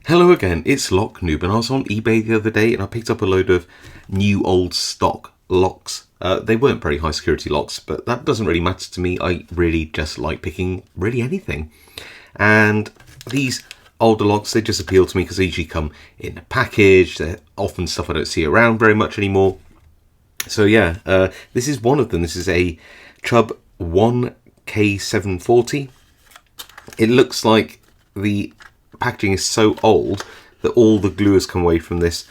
Hello again, it's Noob, and I was on eBay the other day and I picked up a load of new old stock locks. They weren't very high security locks, but that doesn't really matter to me. I really just like picking really anything. And these older locks, they just appeal to me because they usually come in a package. They're often stuff I don't see around very much anymore. So yeah, this is one of them. This is a Chubb 1K740. It looks like the packaging is so old that all the glue has come away from this.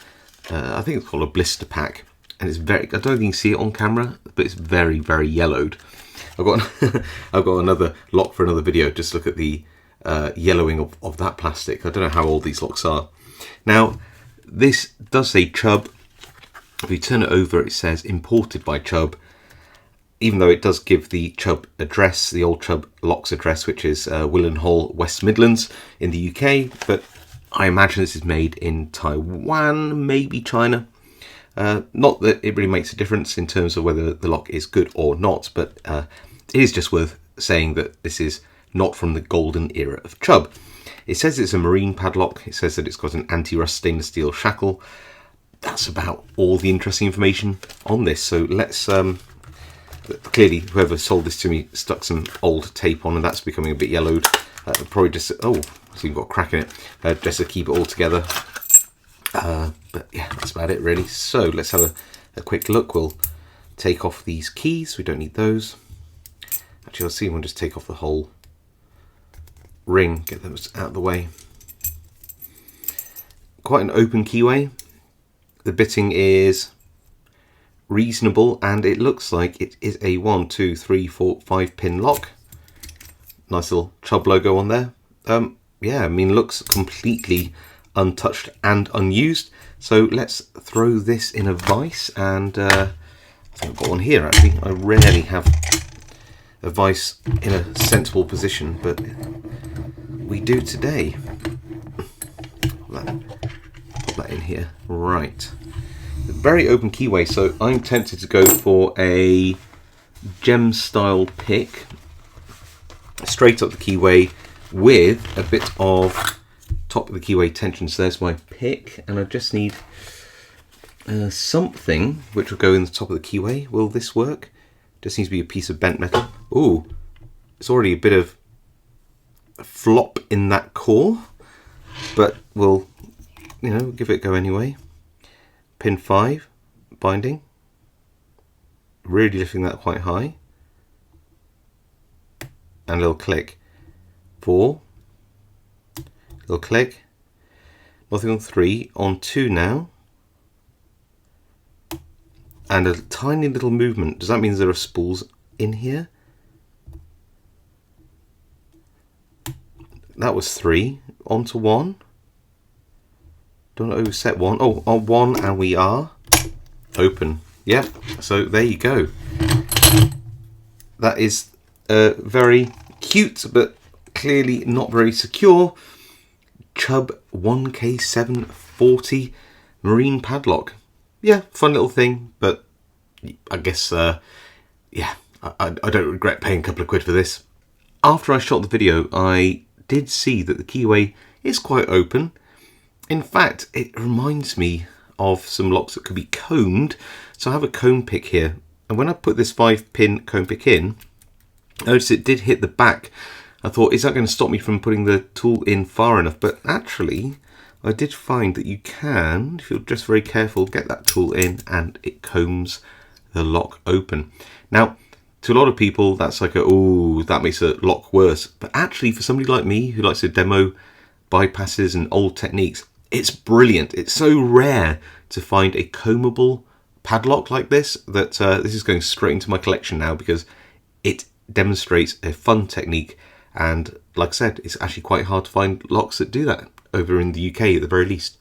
I think it's called a blister pack, and it's very, I don't think you can see it on camera, but it's very, very yellowed. I've got I've got another lock for another video. Just look at the yellowing of that plastic. I don't know how old these locks are. Now this does say Chubb. If you turn it over, it says imported by Chubb, even though it does give the Chubb address, the old Chubb locks address, which is Willenhall, West Midlands in the UK. But I imagine this is made in Taiwan, maybe China. Not that it really makes a difference in terms of whether the lock is good or not, but it is just worth saying that this is not from the golden era of Chubb. It says it's a marine padlock. It says that it's got an anti-rust stainless steel shackle. That's about all the interesting information on this. So let's... Clearly, whoever sold this to me stuck some old tape on, and that's becoming a bit yellowed. Probably just, oh, it's even got a crack in it, just to keep it all together. But yeah, that's about it really. So let's have a quick look. We'll take off these keys. We don't need those. Actually, I'll see. We'll just take off the whole ring, get those out of the way. Quite an open keyway. The bitting is reasonable, and it looks like it is a 1, 2, 3, 4, 5 pin lock. Nice little Chubb logo on there. Yeah, I mean, looks completely untouched and unused. So let's throw this in a vise, and I think I've got one here actually. I rarely have a vise in a sensible position, but we do today. Put that in here. Right. Very open keyway, so I'm tempted to go for a gem style pick straight up the keyway with a bit of top of the keyway tension. So there's my pick, and I just need something which will go in the top of the keyway. Will this work? Just needs to be a piece of bent metal. Ooh, it's already a bit of a flop in that core, but we'll, you know, give it a go anyway. Pin 5, binding, really lifting that quite high, and a little click. 4, little click, nothing on 3, on 2 now, and a tiny little movement. Does that mean there are spools in here? That was 3, on to 1. Don't overset 1. Oh, on 1, and we are open. Yep. So there you go. That is very cute, but clearly not very secure. Chubb 1K740 marine padlock. Yeah, fun little thing, but I guess yeah, I don't regret paying a couple of quid for this. After I shot the video, I did see that the keyway is quite open. In fact, it reminds me of some locks that could be combed. So I have a comb pick here, and when I put this 5-pin comb pick in, I noticed it did hit the back. I thought, is that going to stop me from putting the tool in far enough? But actually, I did find that you can, if you're just very careful, get that tool in and it combs the lock open. Now, to a lot of people, that's like oh, that makes a lock worse. But actually, for somebody like me who likes to demo bypasses and old techniques, it's brilliant. It's so rare to find a combable padlock like this that this is going straight into my collection now, because it demonstrates a fun technique, and like I said, it's actually quite hard to find locks that do that over in the UK at the very least.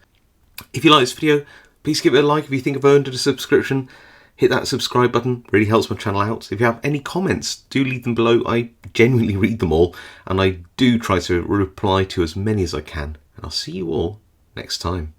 If you like this video, please give it a like. If you think I've earned a subscription, hit that subscribe button, really helps my channel out. If you have any comments, do leave them below. I genuinely read them all, and I do try to reply to as many as I can. And I'll see you all next time.